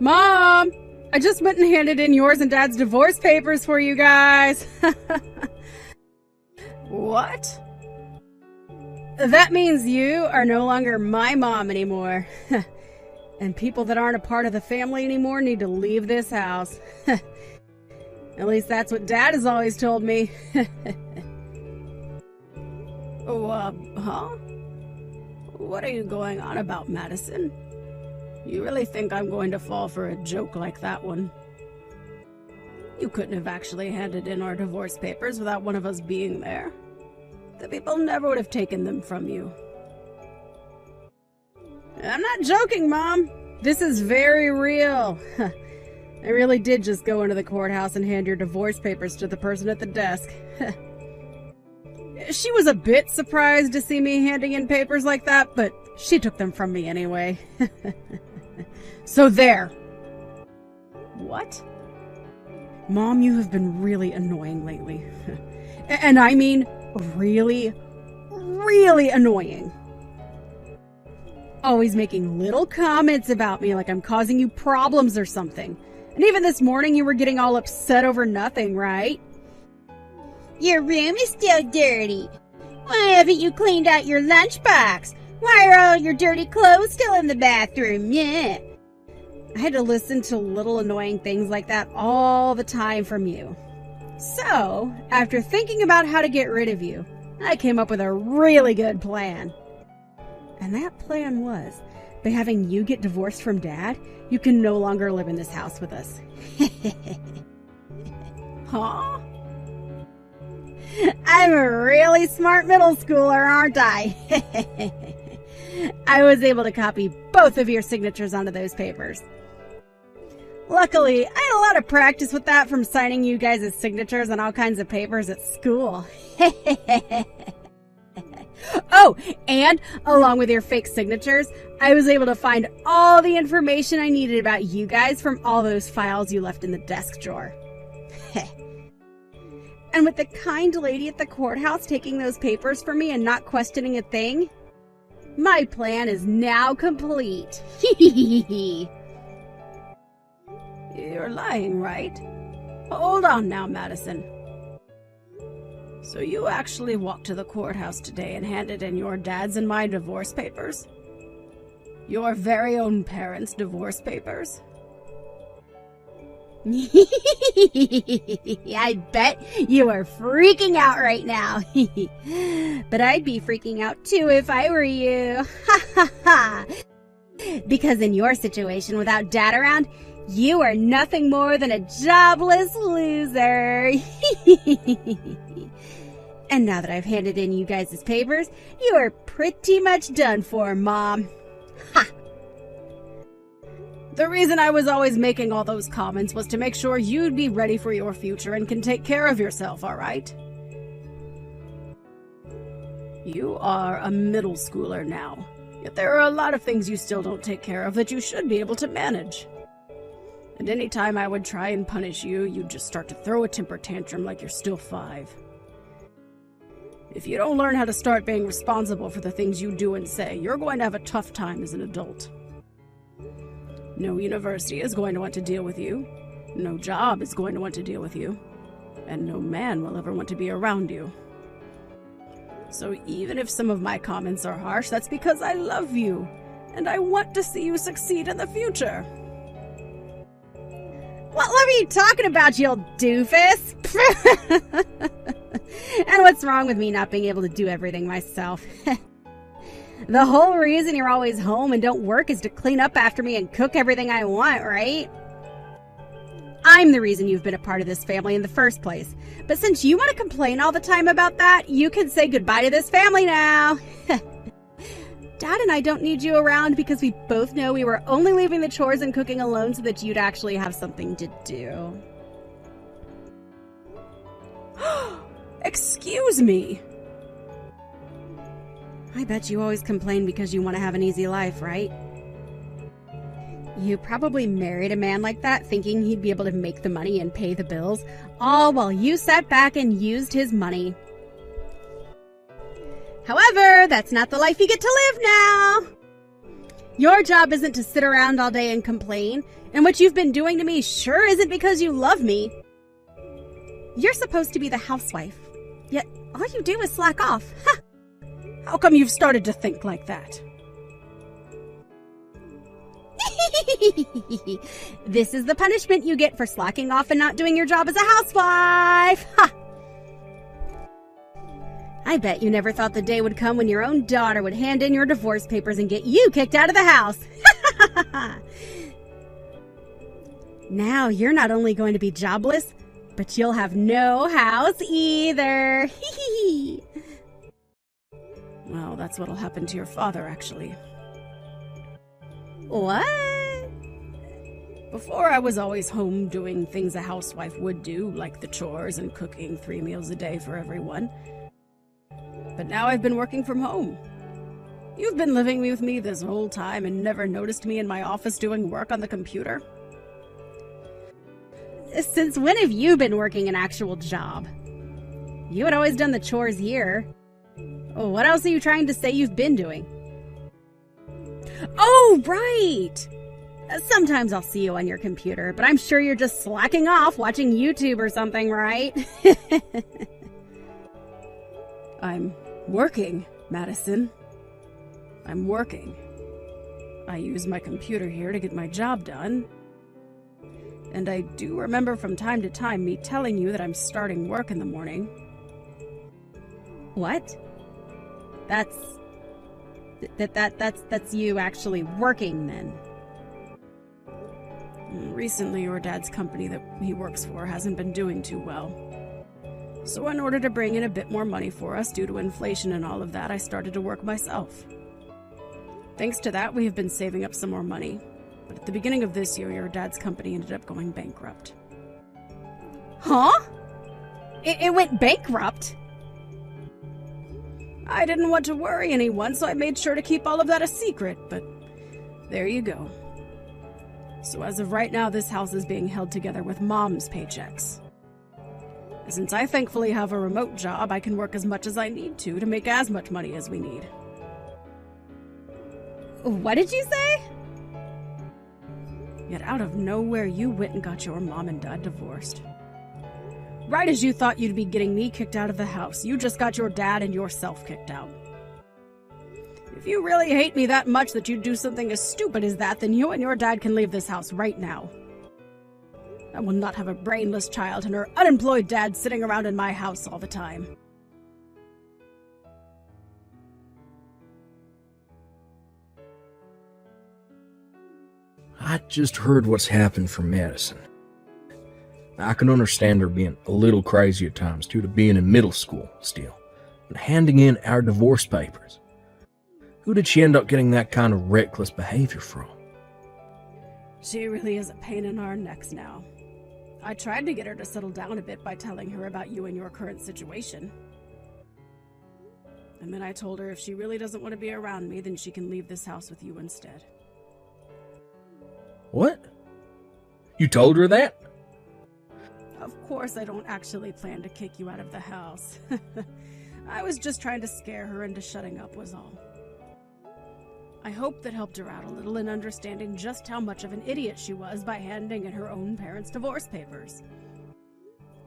Mom! I just went and handed in yours and Dad's divorce papers for you guys. What? That means you are no longer my mom anymore. And people that aren't a part of the family anymore need to leave this house. At least that's what Dad has always told me. Huh? What are you going on about, Madison? You really think I'm going to fall for a joke like that one? You couldn't have actually handed in our divorce papers without one of us being there. The people never would have taken them from you. I'm not joking, Mom. This is very real. I really did just go into the courthouse and hand your divorce papers to the person at the desk. She was a bit surprised to see me handing in papers like that, but she took them from me anyway. So there. What? Mom, you have been really annoying lately. And I mean really, really annoying. Always making little comments about me like I'm causing you problems or something. And even this morning you were getting all upset over nothing, right? Your room is still dirty. Why haven't you cleaned out your lunchbox? Why are all your dirty clothes still in the bathroom? Yeah. I had to listen to little annoying things like that all the time from you. So, after thinking about how to get rid of you, I came up with a really good plan. And that plan was, by having you get divorced from Dad, you can no longer live in this house with us. Huh? I'm a really smart middle schooler, aren't I? I was able to copy both of your signatures onto those papers. Luckily, I had a lot of practice with that from signing you guys' signatures on all kinds of papers at school. Oh, and along with your fake signatures, I was able to find all the information I needed about you guys from all those files you left in the desk drawer. And with the kind lady at the courthouse taking those papers for me and not questioning a thing, my plan is now complete. You're lying, right? Hold on now, Madison. So you actually walked to the courthouse today and handed in your dad's and my divorce papers? Your very own parents' divorce papers? I bet you are freaking out right now. But I'd be freaking out too if I were you. Because in your situation without Dad around, you are nothing more than a jobless loser. And now that I've handed in you guys' papers, you are pretty much done for, Mom. Ha! The reason I was always making all those comments was to make sure you'd be ready for your future and can take care of yourself, all right? You are a middle schooler now, yet there are a lot of things you still don't take care of that you should be able to manage. And any time I would try and punish you, you'd just start to throw a temper tantrum like you're still 5. If you don't learn how to start being responsible for the things you do and say, you're going to have a tough time as an adult. No university is going to want to deal with you. No job is going to want to deal with you. And no man will ever want to be around you. So even if some of my comments are harsh, that's because I love you. And I want to see you succeed in the future. What love are you talking about, you old doofus? And what's wrong with me not being able to do everything myself? The whole reason you're always home and don't work is to clean up after me and cook everything I want, right? I'm the reason you've been a part of this family in the first place. But since you want to complain all the time about that, you can say goodbye to this family now. Dad and I don't need you around because we both know we were only leaving the chores and cooking alone so that you'd actually have something to do. Excuse me. I bet you always complain because you want to have an easy life, right? You probably married a man like that thinking he'd be able to make the money and pay the bills, all while you sat back and used his money. However, that's not the life you get to live now. Your job isn't to sit around all day and complain, and what you've been doing to me sure isn't because you love me. You're supposed to be the housewife, yet all you do is slack off. Ha! How come you've started to think like that? This is the punishment you get for slacking off and not doing your job as a housewife. Ha! I bet you never thought the day would come when your own daughter would hand in your divorce papers and get you kicked out of the house. Now you're not only going to be jobless, but you'll have no house either. Well, that's what'll happen to your father, actually. What? Before, I was always home doing things a housewife would do, like the chores and cooking 3 meals a day for everyone. But now I've been working from home. You've been living with me this whole time and never noticed me in my office doing work on the computer? Since when have you been working an actual job? You had always done the chores here. What else are you trying to say you've been doing? Oh, right! Sometimes I'll see you on your computer, but I'm sure you're just slacking off watching YouTube or something, right? I'm working, Madison. I'm working. I use my computer here to get my job done. And I do remember from time to time me telling you that I'm starting work in the morning. What? That's you actually working then. Recently, your dad's company that he works for hasn't been doing too well. So in order to bring in a bit more money for us due to inflation and all of that, I started to work myself. Thanks to that, we have been saving up some more money. But at the beginning of this year, your dad's company ended up going bankrupt. Huh? It went bankrupt? I didn't want to worry anyone, so I made sure to keep all of that a secret, but there you go. So as of right now, this house is being held together with Mom's paychecks. Since I thankfully have a remote job, I can work as much as I need to make as much money as we need. What did you say? Yet out of nowhere, you went and got your mom and dad divorced. Right as you thought you'd be getting me kicked out of the house, you just got your dad and yourself kicked out. If you really hate me that much that you'd do something as stupid as that, then you and your dad can leave this house right now. I will not have a brainless child and her unemployed dad sitting around in my house all the time. I just heard what's happened from Madison. I can understand her being a little crazy at times due to being in middle school still, and handing in our divorce papers. Who did she end up getting that kind of reckless behavior from? She really is a pain in our necks now. I tried to get her to settle down a bit by telling her about you and your current situation. And then I told her if she really doesn't want to be around me, then she can leave this house with you instead. What? You told her that? Of course I don't actually plan to kick you out of the house. I was just trying to scare her into shutting up was all. I hope that helped her out a little in understanding just how much of an idiot she was by handing in her own parents' divorce papers.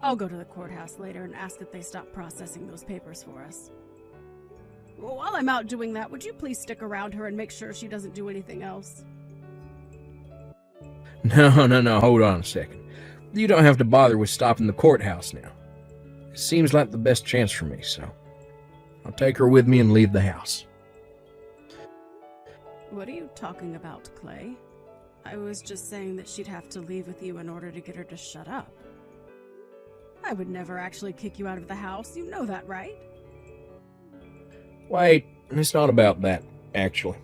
I'll go to the courthouse later and ask that they stop processing those papers for us. While I'm out doing that, would you please stick around her and make sure she doesn't do anything else? No, hold on a second. You don't have to bother with stopping the courthouse now. It seems like the best chance for me, so I'll take her with me and leave the house. What are you talking about, Clay? I was just saying that she'd have to leave with you in order to get her to shut up. I would never actually kick you out of the house, you know that, right? Wait, it's not about that, actually.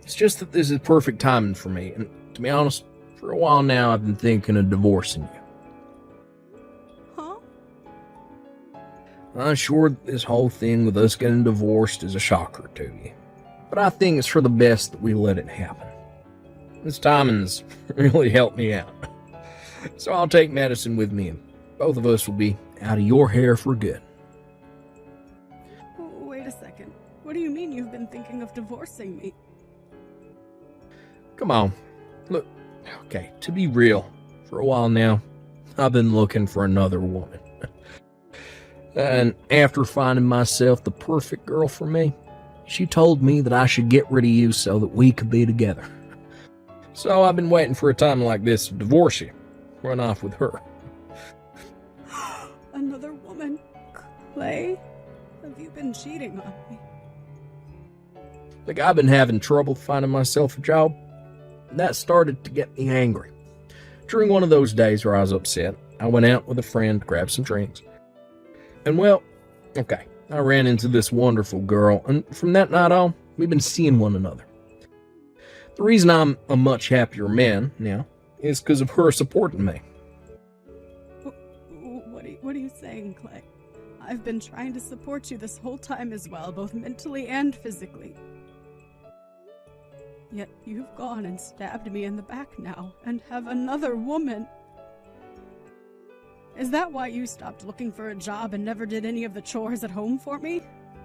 It's just that this is perfect timing for me, and to be honest, for a while now I've been thinking of divorcing you. Huh? I'm sure this whole thing with us getting divorced is a shocker to you, but I think it's for the best that we let it happen. This timing's really helped me out. So I'll take Madison with me, and both of us will be out of your hair for good. Wait a second. What do you mean you've been thinking of divorcing me? Come on. Look, okay, to be real, for a while now, I've been looking for another woman. And after finding myself the perfect girl for me, she told me that I should get rid of you so that we could be together. So I've been waiting for a time like this to divorce you. Run off with her. Another woman? Clay? Have you been cheating on me? Like, I've been having trouble finding myself a job. That started to get me angry. During one of those days where I was upset, I went out with a friend to grab some drinks. And well, okay, I ran into this wonderful girl, and from that night on, we've been seeing one another. The reason I'm a much happier man now is because of her supporting me. What are you saying, Clay? I've been trying to support you this whole time as well, both mentally and physically. Yet you've gone and stabbed me in the back now, and have another woman. Is that why you stopped looking for a job and never did any of the chores at home for me?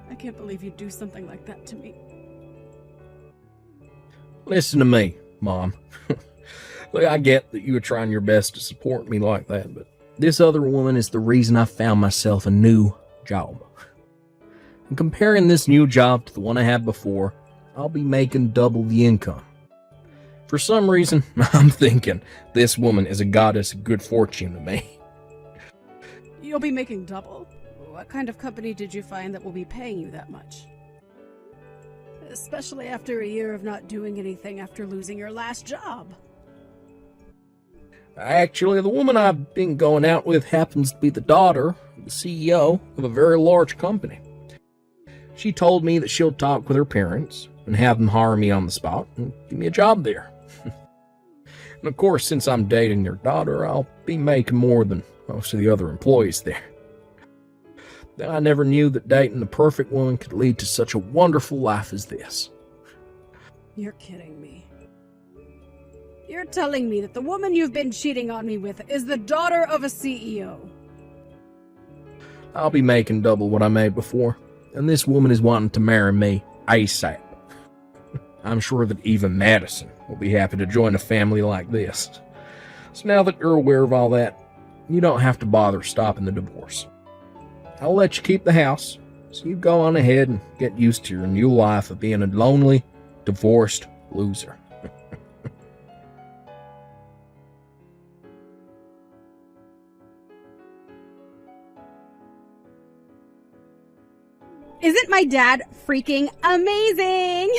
I can't believe you'd do something like that to me. Listen to me, Mom. Look, I get that you were trying your best to support me like that, but this other woman is the reason I found myself a new job. And comparing this new job to the one I had before, I'll be making double the income. For some reason, I'm thinking this woman is a goddess of good fortune to me. You'll be making double? What kind of company did you find that will be paying you that much? Especially after a year of not doing anything after losing your last job. Actually, the woman I've been going out with happens to be the daughter of the CEO of a very large company. She told me that she'll talk with her parents and have them hire me on the spot and give me a job there. And of course, since I'm dating their daughter, I'll be making more than most of the other employees there. I never knew that dating the perfect woman could lead to such a wonderful life as this. You're kidding me. You're telling me that the woman you've been cheating on me with is the daughter of a CEO. I'll be making double what I made before, and this woman is wanting to marry me ASAP. I'm sure that even Madison will be happy to join a family like this. So now that you're aware of all that, you don't have to bother stopping the divorce. I'll let you keep the house, so you go on ahead and get used to your new life of being a lonely, divorced loser. Isn't my dad freaking amazing?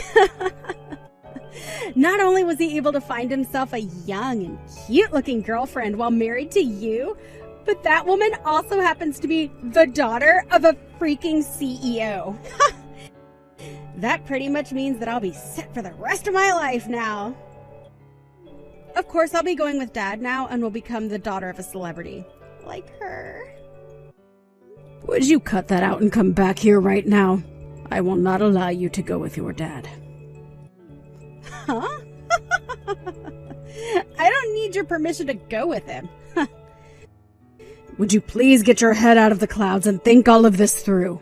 Not only was he able to find himself a young and cute-looking girlfriend while married to you, but that woman also happens to be the daughter of a freaking CEO. That pretty much means that I'll be set for the rest of my life now. Of course, I'll be going with Dad now and will become the daughter of a celebrity. Like her. Would you cut that out and come back here right now? I will not allow you to go with your dad. Huh? I don't need your permission to go with him. Would you please get your head out of the clouds and think all of this through?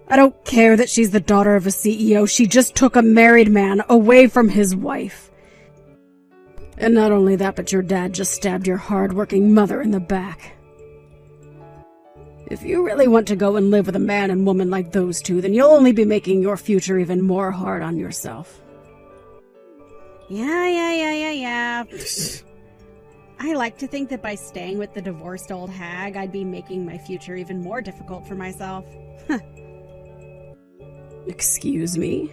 I don't care that she's the daughter of a CEO. She just took a married man away from his wife. And not only that, but your dad just stabbed your hard-working mother in the back. If you really want to go and live with a man and woman like those two, then you'll only be making your future even more hard on yourself. Yeah. I like to think that by staying with the divorced old hag, I'd be making my future even more difficult for myself. Excuse me?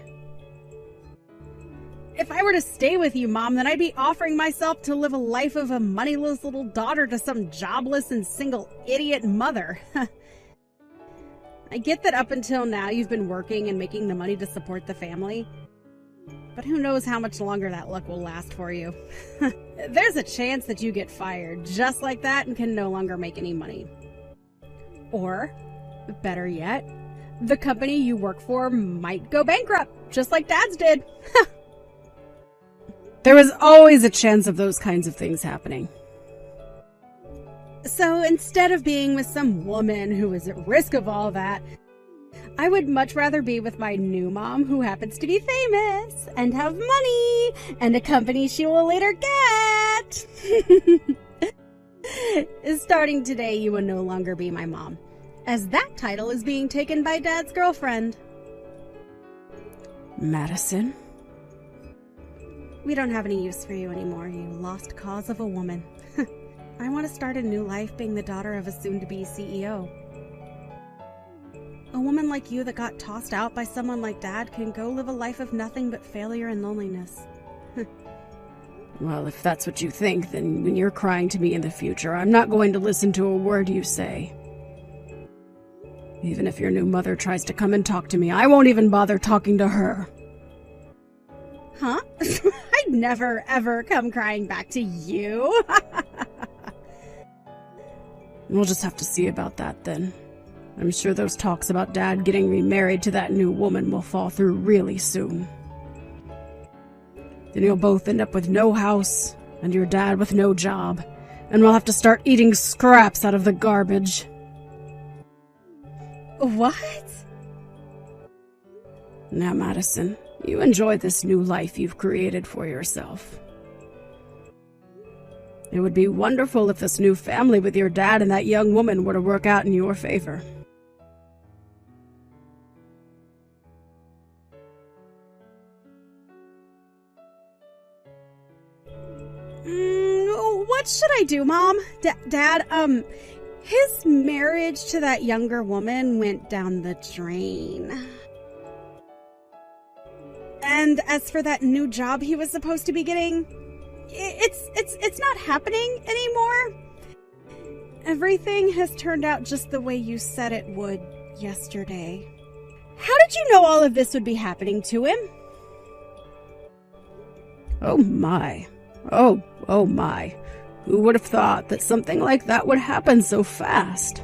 If I were to stay with you, Mom, then I'd be offering myself to live a life of a moneyless little daughter to some jobless and single idiot mother. I get that up until now you've been working and making the money to support the family. But who knows how much longer that luck will last for you. There's a chance that you get fired just like that and can no longer make any money. Or, better yet, the company you work for might go bankrupt, just like Dad's did. There is always a chance of those kinds of things happening. So instead of being with some woman who is at risk of all that, I would much rather be with my new mom, who happens to be famous and have money and a company she will later get. Starting today, you will no longer be my mom, as that title is being taken by Dad's girlfriend. Madison? We don't have any use for you anymore, you lost cause of a woman. I want to start a new life being the daughter of a soon-to-be CEO. A woman like you that got tossed out by someone like Dad can go live a life of nothing but failure and loneliness. Well, if that's what you think, then when you're crying to me in the future, I'm not going to listen to a word you say. Even if your new mother tries to come and talk to me, I won't even bother talking to her. Huh? I'd never, ever come crying back to you. We'll just have to see about that then. I'm sure those talks about Dad getting remarried to that new woman will fall through really soon. Then you'll both end up with no house, and your dad with no job, and we'll have to start eating scraps out of the garbage. What? Now, Madison, you enjoy this new life you've created for yourself. It would be wonderful if this new family with your dad and that young woman were to work out in your favor. What should I do, Mom? Dad, his marriage to that younger woman went down the drain. And as for that new job he was supposed to be getting, it's not happening anymore. Everything has turned out just the way you said it would yesterday. How did you know all of this would be happening to him? Oh my. Oh my. Who would have thought that something like that would happen so fast?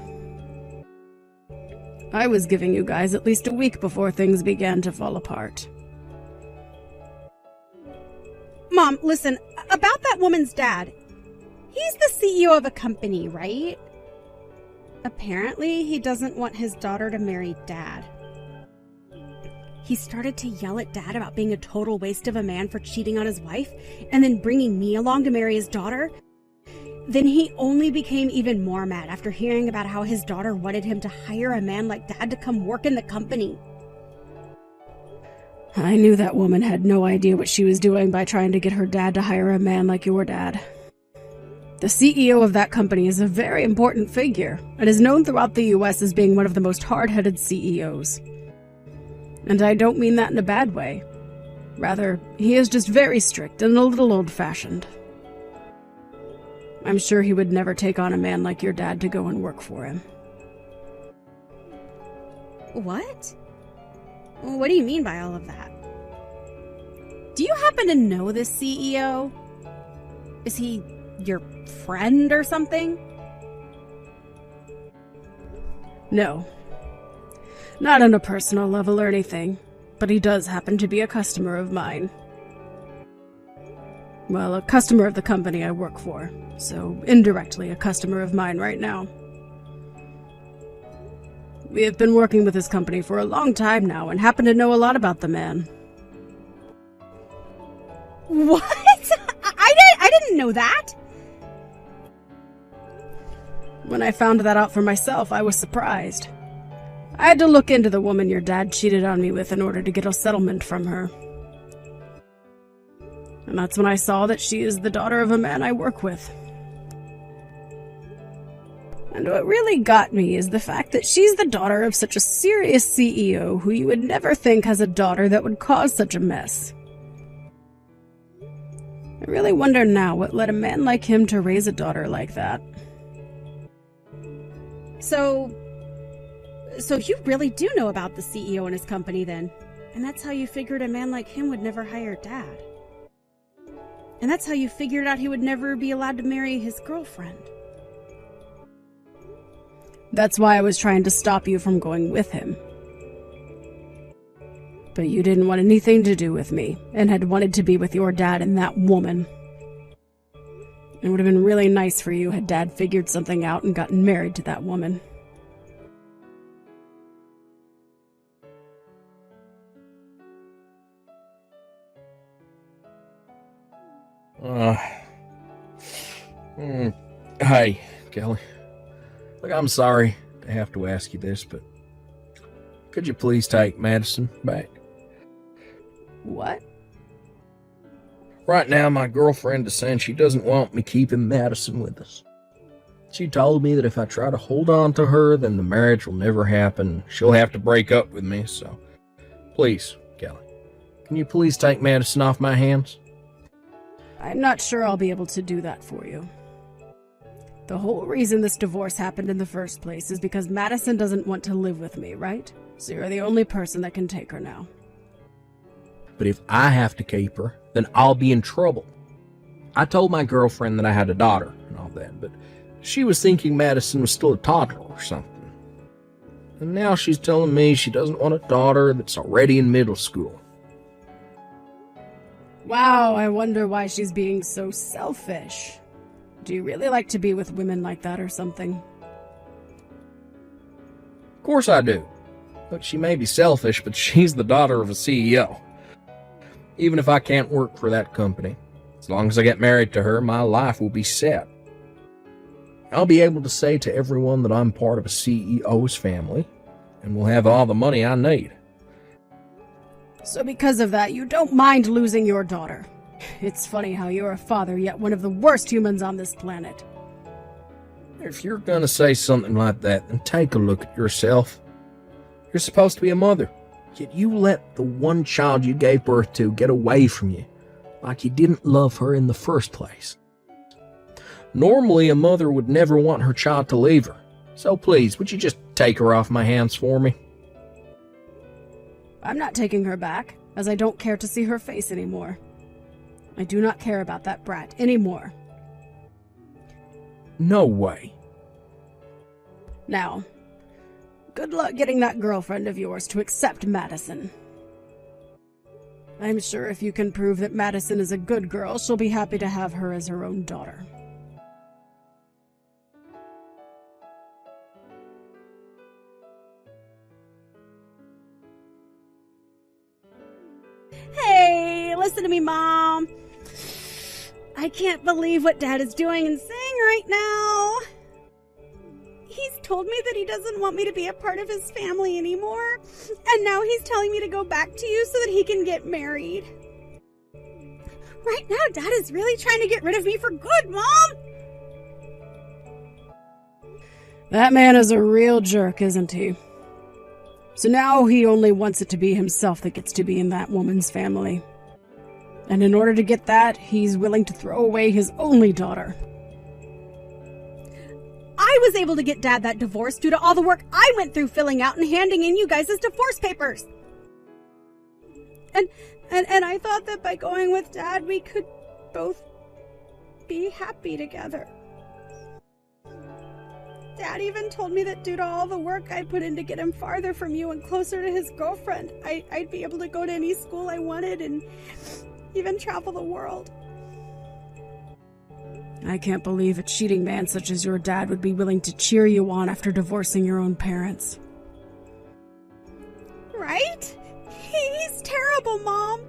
I was giving you guys at least a week before things began to fall apart. Mom, listen, about that woman's dad. He's the CEO of a company, right? Apparently, he doesn't want his daughter to marry Dad. He started to yell at Dad about being a total waste of a man for cheating on his wife, and then bringing me along to marry his daughter. Then he only became even more mad after hearing about how his daughter wanted him to hire a man like Dad to come work in the company. I knew that woman had no idea what she was doing by trying to get her dad to hire a man like your dad. The CEO of that company is a very important figure, and is known throughout the US as being one of the most hard-headed CEOs. And I don't mean that in a bad way. Rather, he is just very strict and a little old-fashioned. I'm sure he would never take on a man like your dad to go and work for him. What? What do you mean by all of that? Do you happen to know this CEO? Is he your friend or something? No. Not on a personal level or anything, but he does happen to be a customer of mine. Well, a customer of the company I work for, so indirectly a customer of mine right now. We have been working with this company for a long time now and happen to know a lot about the man. What? I didn't know that. When I found that out for myself, I was surprised. I had to look into the woman your dad cheated on me with in order to get a settlement from her. And that's when I saw that she is the daughter of a man I work with. And what really got me is the fact that she's the daughter of such a serious CEO who you would never think has a daughter that would cause such a mess. I really wonder now what led a man like him to raise a daughter like that. So you really do know about the CEO and his company then? And that's how you figured a man like him would never hire Dad? And that's how you figured out he would never be allowed to marry his girlfriend? That's why I was trying to stop you from going with him. But you didn't want anything to do with me, and had wanted to be with your dad and that woman. It would have been really nice for you had Dad figured something out and gotten married to that woman. Uh, Hey, Kelly. Look, I'm sorry to have to ask you this, but could you please take Madison back? What? Right now, my girlfriend is saying she doesn't want me keeping Madison with us. She told me that if I try to hold on to her, then the marriage will never happen. She'll have to break up with me, so please, Kelly, can you please take Madison off my hands? I'm not sure I'll be able to do that for you. The whole reason this divorce happened in the first place is because Madison doesn't want to live with me, right? So you're the only person that can take her now. But if I have to keep her, then I'll be in trouble. I told my girlfriend that I had a daughter and all that, but she was thinking Madison was still a toddler or something. And now she's telling me she doesn't want a daughter that's already in middle school. Wow, I wonder why she's being so selfish. Do you really like to be with women like that or something? Of course I do. Look, she may be selfish, but she's the daughter of a CEO. Even if I can't work for that company, as long as I get married to her, my life will be set. I'll be able to say to everyone that I'm part of a CEO's family, and will have all the money I need. So because of that, you don't mind losing your daughter. It's funny how you're a father, yet one of the worst humans on this planet. If you're gonna say something like that, then take a look at yourself. You're supposed to be a mother, yet you let the one child you gave birth to get away from you, like you didn't love her in the first place. Normally, a mother would never want her child to leave her, so please, would you just take her off my hands for me? I'm not taking her back, as I don't care to see her face anymore. I do not care about that brat anymore. No way. Now, good luck getting that girlfriend of yours to accept Madison. I'm sure if you can prove that Madison is a good girl, she'll be happy to have her as her own daughter. Hey, listen to me, Mom. I can't believe what Dad is doing and saying right now. He's told me that he doesn't want me to be a part of his family anymore, and now he's telling me to go back to you so that he can get married. Right now, Dad is really trying to get rid of me for good, Mom! That man is a real jerk, isn't he? So now he only wants it to be himself that gets to be in that woman's family. And in order to get that, he's willing to throw away his only daughter. I was able to get Dad that divorce due to all the work I went through filling out and handing in you guys' divorce papers. And I thought that by going with Dad, we could both be happy together. Dad even told me that due to all the work I put in to get him farther from you and closer to his girlfriend, I'd be able to go to any school I wanted and even travel the world. I can't believe a cheating man such as your dad would be willing to cheer you on after divorcing your own parents. Right? He's terrible, Mom.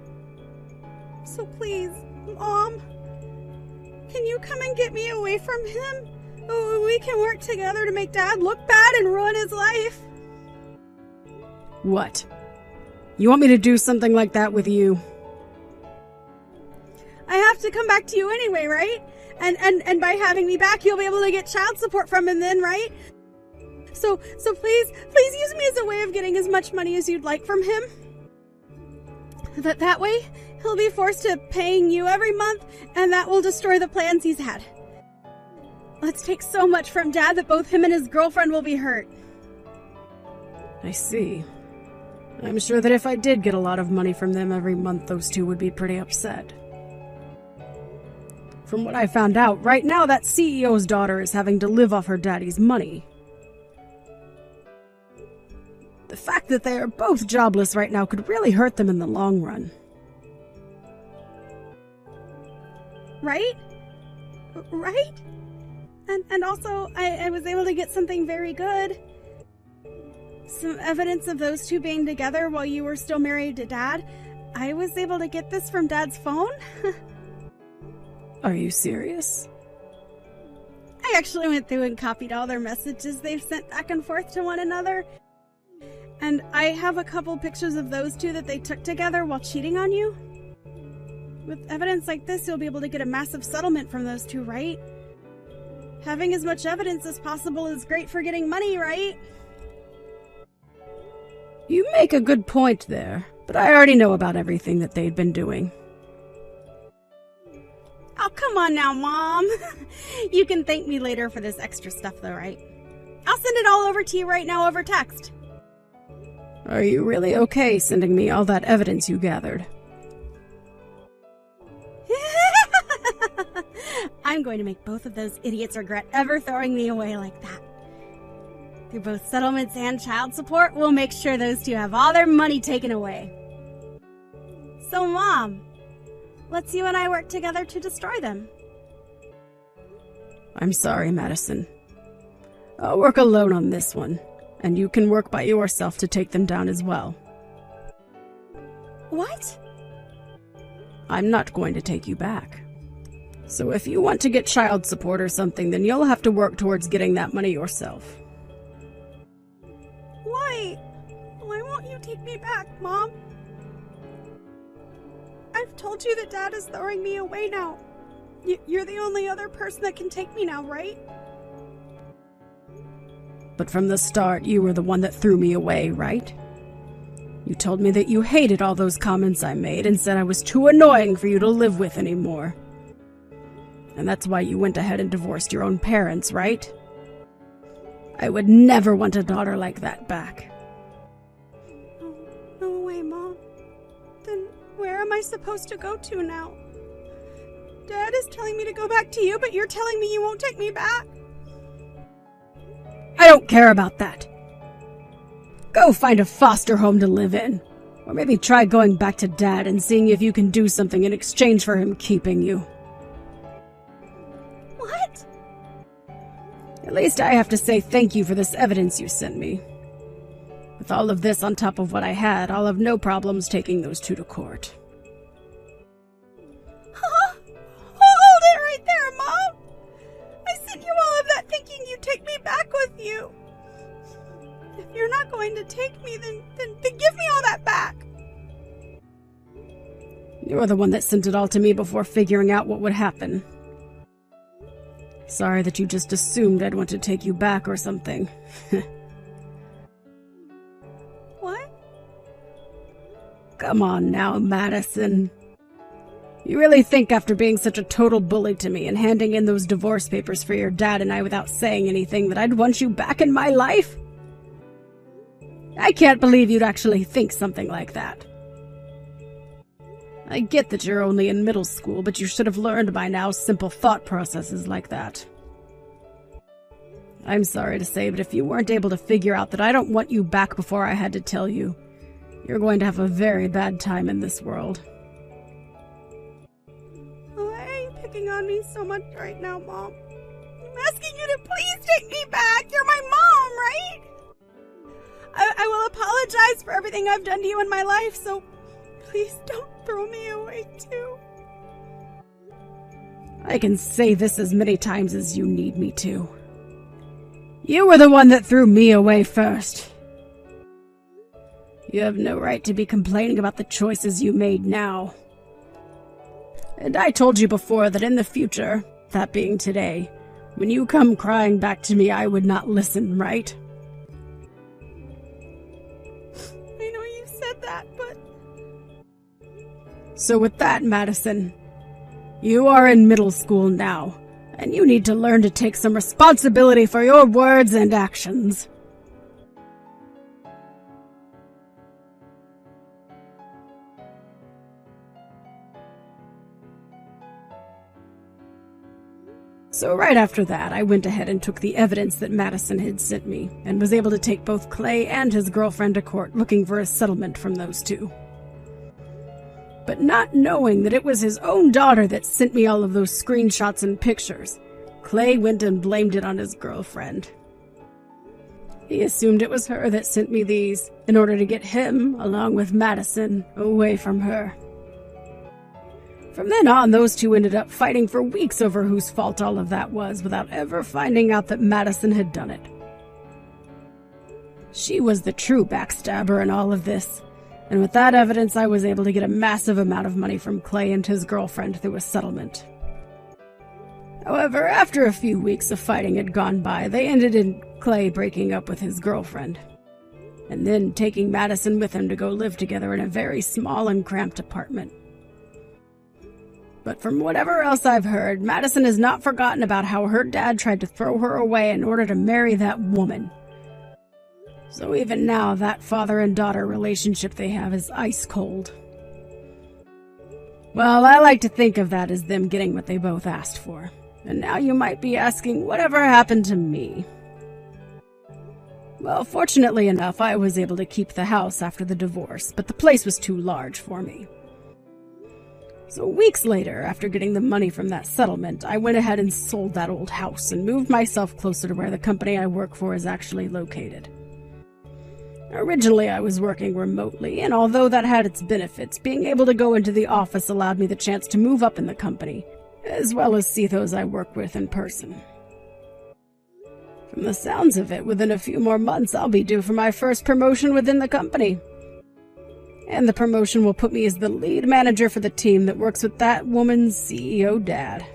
So please, Mom, can you come and get me away from him? We can work together to make Dad look bad and ruin his life. What? You want me to do something like that with you? I have to come back to you anyway, right? And by having me back, you'll be able to get child support from him then, right? So please use me as a way of getting as much money as you'd like from him. That way, he'll be forced to paying you every month, and that will destroy the plans he's had. Let's take so much from Dad that both him and his girlfriend will be hurt. I see. I'm sure that if I did get a lot of money from them every month, those two would be pretty upset. From what I found out, right now that CEO's daughter is having to live off her daddy's money. The fact that they are both jobless right now could really hurt them in the long run. Right? Right? And also, I was able to get something very good. Some evidence of those two being together while you were still married to Dad. I was able to get this from Dad's phone. Are you serious? I actually went through and copied all their messages they've sent back and forth to one another. And I have a couple pictures of those two that they took together while cheating on you. With evidence like this, you'll be able to get a massive settlement from those two, right? Having as much evidence as possible is great for getting money, right? You make a good point there, but I already know about everything that they'd been doing. Oh, come on now, Mom. You can thank me later for this extra stuff, though, right? I'll send it all over to you right now over text. Are you really okay sending me all that evidence you gathered? I'm going to make both of those idiots regret ever throwing me away like that. Through both settlements and child support, we'll make sure those two have all their money taken away. So, Mom, let's you and I work together to destroy them. I'm sorry, Madison. I'll work alone on this one, and you can work by yourself to take them down as well. What? I'm not going to take you back. So if you want to get child support or something, then you'll have to work towards getting that money yourself. Why? Why won't you take me back, Mom? I've told you that Dad is throwing me away now. You're the only other person that can take me now, right? But from the start, you were the one that threw me away, right? You told me that you hated all those comments I made and said I was too annoying for you to live with anymore. And that's why you went ahead and divorced your own parents, right? I would never want a daughter like that back. Oh, no way, Mom. Then where am I supposed to go to now? Dad is telling me to go back to you, but you're telling me you won't take me back. I don't care about that. Go find a foster home to live in. Or maybe try going back to Dad and seeing if you can do something in exchange for him keeping you. What? At least I have to say thank you for this evidence you sent me. With all of this on top of what I had, I'll have no problems taking those two to court. Huh? Hold it right there, Mom! I sent you all of that thinking you'd take me back with you. If you're not going to take me, then give me all that back. You're the one that sent it all to me before figuring out what would happen. Sorry that you just assumed I'd want to take you back or something. What? Come on now, Madison. You really think after being such a total bully to me and handing in those divorce papers for your dad and I without saying anything that I'd want you back in my life? I can't believe you'd actually think something like that. I get that you're only in middle school, but you should have learned by now simple thought processes like that. I'm sorry to say, but if you weren't able to figure out that I don't want you back before I had to tell you, you're going to have a very bad time in this world. Why are you picking on me so much right now, Mom? I'm asking you to please take me back. You're my mom, right? I will apologize for everything I've done to you in my life, so please don't throw me away too. I can say this as many times as you need me to. You were the one that threw me away first. You have no right to be complaining about the choices you made now. And I told you before that in the future, that being today, when you come crying back to me, I would not listen, right? I know you said that, but... So with that, Madison, you are in middle school now, and you need to learn to take some responsibility for your words and actions. So right after that, I went ahead and took the evidence that Madison had sent me, and was able to take both Clay and his girlfriend to court looking for a settlement from those two. But not knowing that it was his own daughter that sent me all of those screenshots and pictures, Clay went and blamed it on his girlfriend. He assumed it was her that sent me these, in order to get him, along with Madison, away from her. From then on, those two ended up fighting for weeks over whose fault all of that was, without ever finding out that Madison had done it. She was the true backstabber in all of this, and with that evidence I was able to get a massive amount of money from Clay and his girlfriend through a settlement. However, after a few weeks of fighting had gone by, they ended in Clay breaking up with his girlfriend, and then taking Madison with him to go live together in a very small and cramped apartment. But from whatever else I've heard, Madison has not forgotten about how her dad tried to throw her away in order to marry that woman. So even now, that father and daughter relationship they have is ice cold. Well, I like to think of that as them getting what they both asked for. And now you might be asking, whatever happened to me? Well, fortunately enough, I was able to keep the house after the divorce, but the place was too large for me. So weeks later, after getting the money from that settlement, I went ahead and sold that old house and moved myself closer to where the company I work for is actually located. Originally, I was working remotely, and although that had its benefits, being able to go into the office allowed me the chance to move up in the company, as well as see those I work with in person. From the sounds of it, within a few more months, I'll be due for my first promotion within the company. And the promotion will put me as the lead manager for the team that works with that woman's CEO dad.